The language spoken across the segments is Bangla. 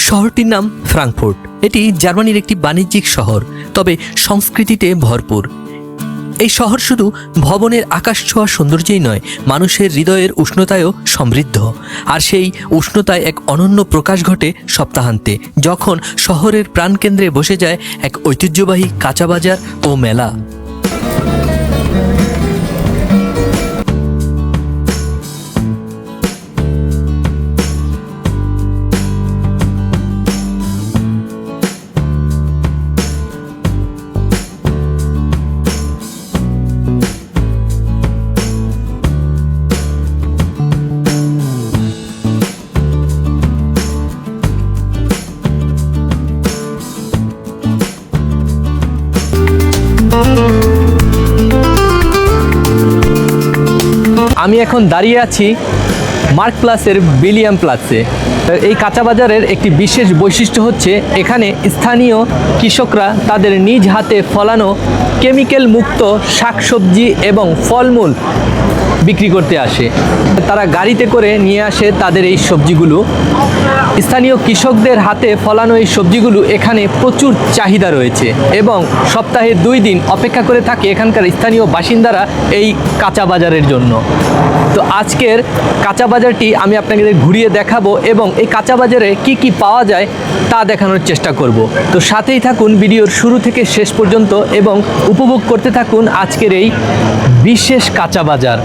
শহরটির নাম ফ্রাঙ্কফুর্ট। এটি জার্মানির একটি বাণিজ্যিক শহর, তবে সংস্কৃতিতে ভরপুর। এই শহর শুধু ভবনের আকাশ ছোঁয়া সৌন্দর্যই নয়, মানুষের হৃদয়ের উষ্ণতায়ও সমৃদ্ধ। আর সেই উষ্ণতায় এক অনন্য প্রকাশ ঘটে সপ্তাহান্তে, যখন শহরের প্রাণকেন্দ্রে বসে যায় এক ঐতিহ্যবাহী কাঁচা বাজার ও মেলা। আমি এখন দাঁড়িয়ে আছি মার্ক প্লাসের বিলিয়াম প্লাসে। এই কাঁচা বাজারের একটি বিশেষ বৈশিষ্ট্য হচ্ছে এখানে স্থানীয় কৃষকরা তাদের নিজ হাতে ফলানো কেমিক্যাল মুক্ত শাকসবজি এবং ফলমূল বিক্রি করতে আসে। তারা গাড়িতে করে নিয়ে আসে তাদের এই সবজিগুলো। স্থানীয় কৃষকদের হাতে ফলানো এই সবজিগুলো এখানে প্রচুর চাহিদা রয়েছে এবং সপ্তাহে 2 দিন অপেক্ষা করে থাকে এখানকার স্থানীয় বাসিন্দারা এই কাঁচা বাজারের জন্য। তো আজকের কাঁচা বাজারটি আমি আপনাদের ঘুরিয়ে দেখাবো এবং এই কাঁচা বাজারে কি কি পাওয়া যায় তা দেখানোর চেষ্টা করব। তো সাথেই থাকুন ভিডিওর শুরু থেকে শেষ পর্যন্ত এবং উপভোগ করতে থাকুন আজকের এই বিশেষ কাঁচা বাজার।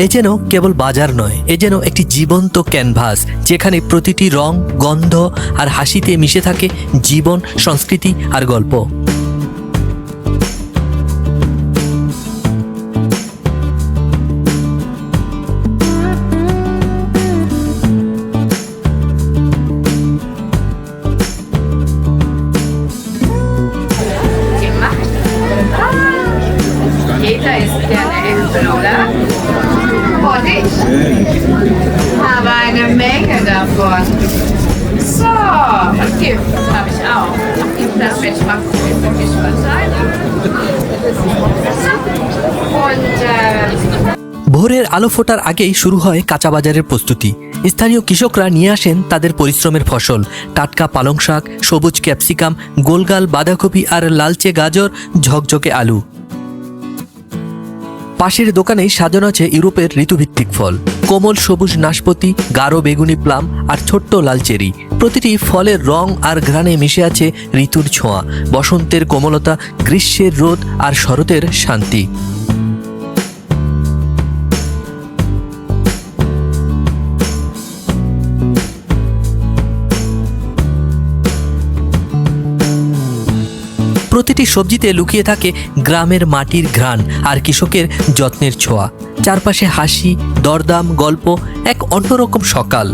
এ যেন কেবল বাজার নয়, এ যেন একটি জীবন্ত ক্যানভাস, যেখানে প্রতিটি রং, গন্ধ আর হাসিতে মিশে থাকে জীবন, সংস্কৃতি আর গল্প। Aber eine Menge davon. So, und Gift habe ich auch. Das wird schmackhaft für mich verteilt. Und ভোরের আলো ফোটার আগেই শুরু হয় কাঁচা বাজারের প্রস্তুতি। স্থানীয় কৃষকরা নিয়ে আসেন তাদের পরিশ্রমের ফসল, টাটকা পালং শাক, সবুজ ক্যাপসিকাম, গোলগাল বাঁধাকপি আর লালচে গাজর, ঝকঝকে আলু। পাশের দোকানেই সাজানো আছে ইউরোপের ঋতুভিত্তিক ফল, কোমল সবুজ নাশপাতি, গাঢ় বেগুনি প্লাম আর ছোট্ট লাল চেরি। প্রতিটি ফলের রং আর ঘ্রাণে মিশে আছে ঋতুর ছোঁয়া, বসন্তের কোমলতা, গ্রীষ্মের রোদ আর শরতের শান্তি। প্রতিটি সবজিতে লুকিয়ে থাকে গ্রামের মাটির ঘ্রাণ আর কৃষকের যত্নের ছোঁয়া। চারপাশে হাসি, দরদাম, গল্প, এক অন্যরকম সকাল।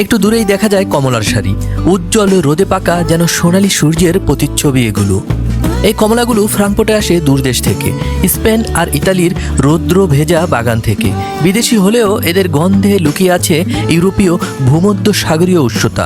একটু দূরেই দেখা যায় কমলার সারি, উজ্জ্বল রোদে পাকা যেন সোনালী সূর্যের প্রতিচ্ছবি এগুলো। এই কমলাগুলো ফ্রাঙ্কফুর্টে আসে দূরদেশ থেকে, স্পেন আর ইতালির রৌদ্র ভেজা বাগান থেকে। বিদেশি হলেও এদের গন্ধে লুকিয়ে আছে ইউরোপীয় ভূমধ্য সাগরীয় উষ্ণতা।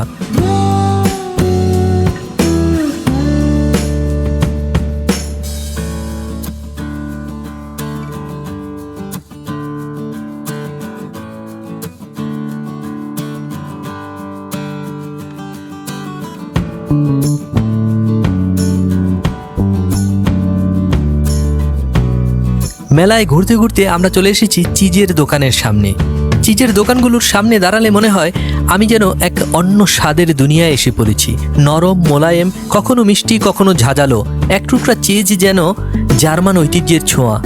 মেলায় ঘুরতে ঘুরতে আমরা চলে এসেছি চিজের দোকানের সামনে। চিজের দোকানগুলোর সামনে দাঁড়ালে মনে হয় আমি যেন এক অন্য স্বাদের দুনিয়ায় এসে পড়েছি। নরম, মোলায়েম, কখনো মিষ্টি, কখনো ঝাঁঝালো, এক টুকরা চিজ যেন জার্মান ঐতিহ্যের ছোঁয়া।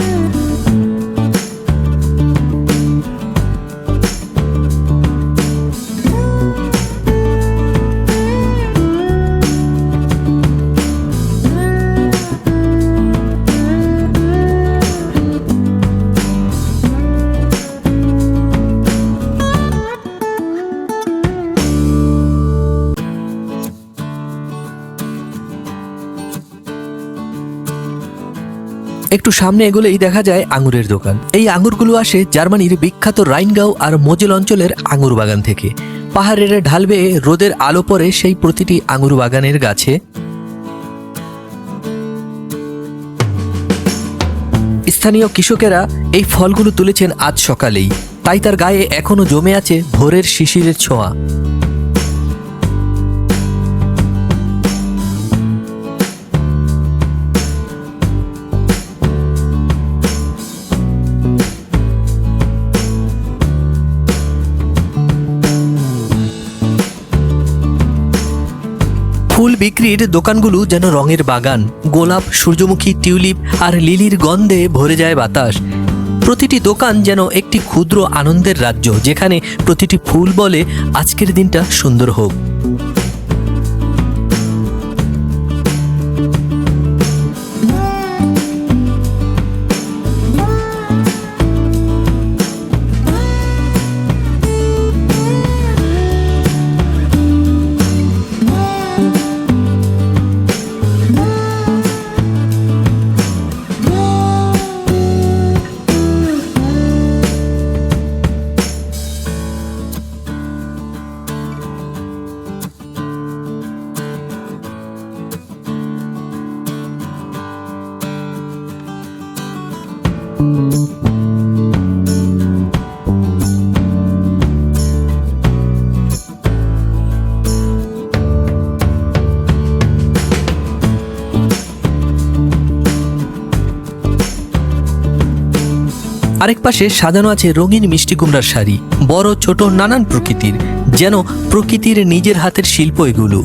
একটু সামনে এগোলেই দেখা যায় আঙুরের দোকান। এই আঙুরগুলো আসে জার্মানির বিখ্যাত রাইনগাউ আর মোজেল অঞ্চলের আঙুর বাগান থেকে। পাহাড়ের ঢাল বেয়ে রোদের আলো পড়ে সেই প্রতিটি আঙুর বাগানের গাছে। স্থানীয় কৃষকেরা এই ফলগুলো তুলেছেন আজ সকালেই, তাই তার গায়ে এখনো জমে আছে ভোরের শিশিরের ছোঁয়া। ফুল বিক্রির দোকানগুলো যেন রঙের বাগান। গোলাপ, সূর্যমুখী, টিউলিপ আর লিলির গন্ধে ভরে যায় বাতাস। প্রতিটি দোকান যেন একটি ক্ষুদ্র আনন্দের রাজ্য, যেখানে প্রতিটি ফুল বলে আজকের দিনটা সুন্দর হোক। আরেক পাশে সাজানো আছে রঙিন মিষ্টি কুমড়ার শাড়ি, বড় ছোট নানান প্রকৃতির, যেন প্রকৃতির নিজের হাতের শিল্প এগুলো।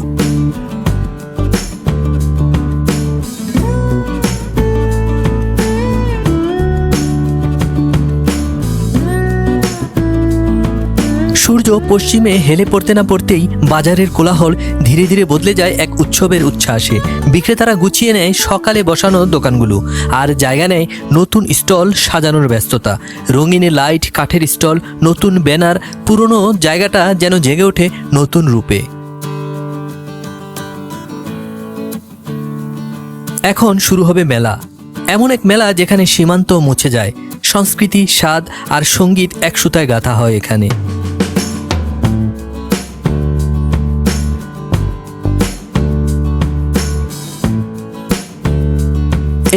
সূর্য পশ্চিমে হেলে পড়তে না পড়তেই বাজারের কোলাহল ধীরে ধীরে বদলে যায় এক উৎসবের উচ্ছ্বাসে। বিক্রেতারা গুছিয়ে নেয় সকালে বসানো দোকানগুলো, আর জায়গা নেয় নতুন স্টল সাজানোর ব্যস্ততা। রঙিন লাইট, কাঠের স্টল, নতুন ব্যানার, পুরনো জায়গাটা যেন জেগে ওঠে নতুন রূপে। এখন শুরু হবে মেলা, এমন এক মেলা যেখানে সীমান্ত মুছে যায়। সংস্কৃতি, স্বাদ আর সঙ্গীত এক সুতায় গাঁথা হয় এখানে।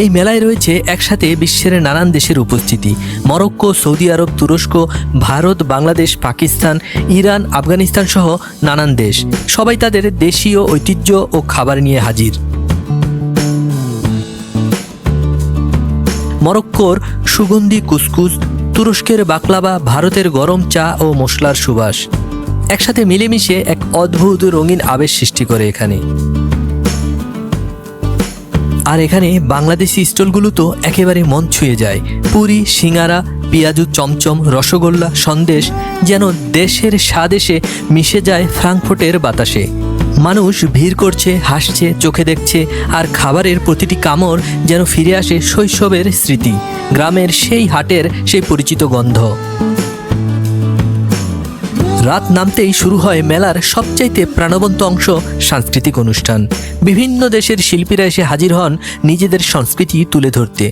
এই মেলায় রয়েছে একসাথে বিশ্বের নানান দেশের উপস্থিতি। মরক্কো, সৌদি আরব, তুরস্ক, ভারত, বাংলাদেশ, পাকিস্তান, ইরান, আফগানিস্তান সহ নানান দেশ। সবাই তাদের দেশীয় ঐতিহ্য ও খাবার নিয়ে হাজির। মরক্কোর সুগন্ধি কুসকুস, তুরস্কের বাকলাবা, ভারতের গরম চা ও মশলার সুবাস একসাথে মিলেমিশে এক অদ্ভুত রঙিন আবেশ সৃষ্টি করে এখানে। আর এখানে বাংলাদেশি স্টলগুলো তো একেবারে মন ছুঁয়ে যায়। পুরি, সিঙ্গারা, পেঁয়াজু, চমচম, রসগোল্লা, সন্দেশ যেন দেশের স্বাদ এসে মিশে যায় ফ্রাঙ্কফুর্টের বাতাসে। মানুষ ভিড় করছে, হাসছে, চোখে দেখছে, আর খাবারের প্রতিটি কামড় যেন ফিরে আসে শৈশবের স্মৃতি, গ্রামের সেই হাটের সেই পরিচিত গন্ধ। রাত নামতেই শুরু হয় মেলার সবচাইতে প্রাণবন্ত অংশ, সাংস্কৃতিক অনুষ্ঠান। বিভিন্ন দেশের শিল্পীরা এসে হাজির হন নিজেদের সংস্কৃতি তুলে ধরতে।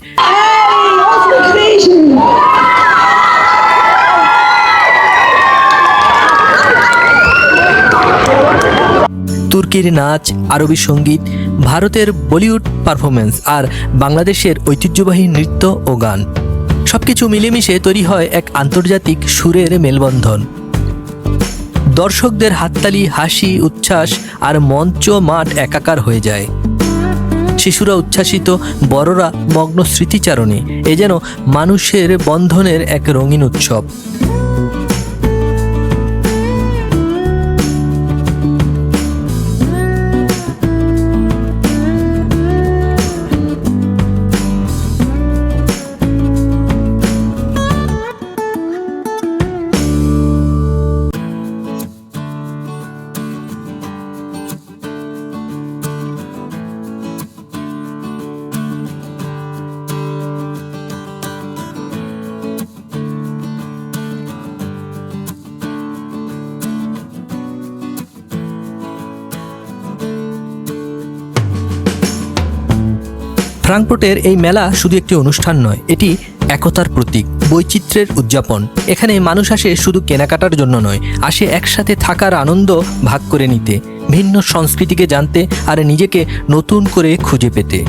তুর্কির নাচ, আরবি সঙ্গীত, ভারতের বলিউড পারফরমেন্স আর বাংলাদেশের ঐতিহ্যবাহী নৃত্য ও গান সবকিছু মিলেমিশে তৈরি হয় এক আন্তর্জাতিক সুরের মেলবন্ধন। দর্শকদের হাততালি, হাসি, উচ্ছ্বাস আর মঞ্চ মাঠ একাকার হয়ে যায়। শিশুরা উচ্ছ্বাসিত, বড়রা মগ্ন স্মৃতিচারণে। এ যেন মানুষের বন্ধনের এক রঙিন উৎসব। ফ্রাঙ্কফুর্টের এই মেলা শুধু একটি অনুষ্ঠান নয়, এটি একতার প্রতীক, বৈচিত্র্যের উদযাপন। এখানে মানুষ আসে শুধু কেনাকাটার জন্য নয়, আসে একসাথে থাকার আনন্দ ভাগ করে নিতে, ভিন্ন সংস্কৃতিকে জানতে আর নিজেকে নতুন করে খুঁজে পেতে।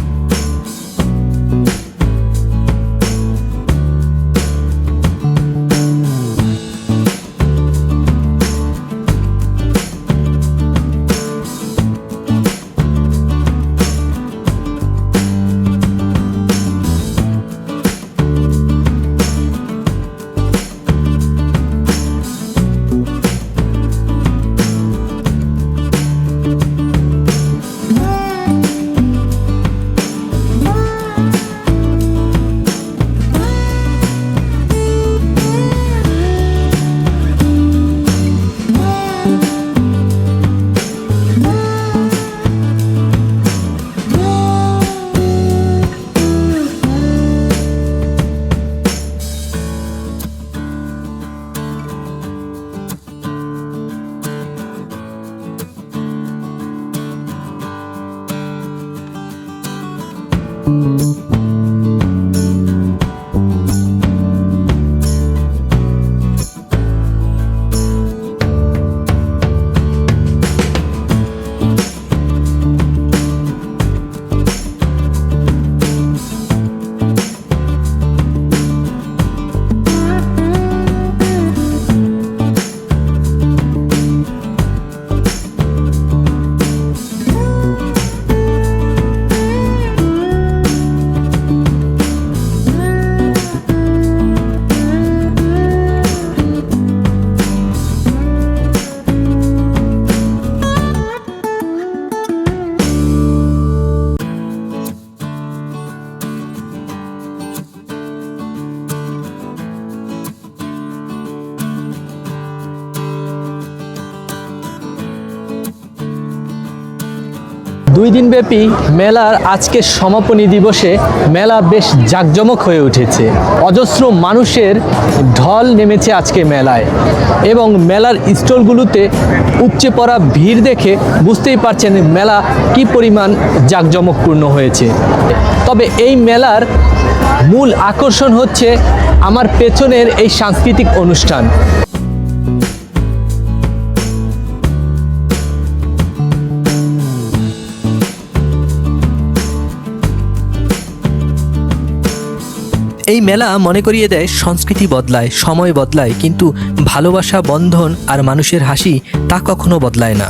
দুই দিনব্যাপী মেলার আজকের সমাপনী দিবসে মেলা বেশ জাঁকজমক হয়ে উঠেছে। অজস্র মানুষের ঢল নেমেছে আজকে মেলায় এবং মেলার স্টলগুলোতে উপচে পড়া ভিড় দেখে বুঝতেই পারছেন মেলা কি পরিমাণ জাঁকজমকপূর্ণ হয়েছে। তবে এই মেলার মূল আকর্ষণ হচ্ছে আমার পেছনের এই সাংস্কৃতিক অনুষ্ঠান। এই মেলা মনে করিয়ে দেয় সংস্কৃতি বদলায়, সময় বদলায়, কিন্তু ভালোবাসা, বন্ধন আর মানুষের হাসি তা কখনো বদলায় না।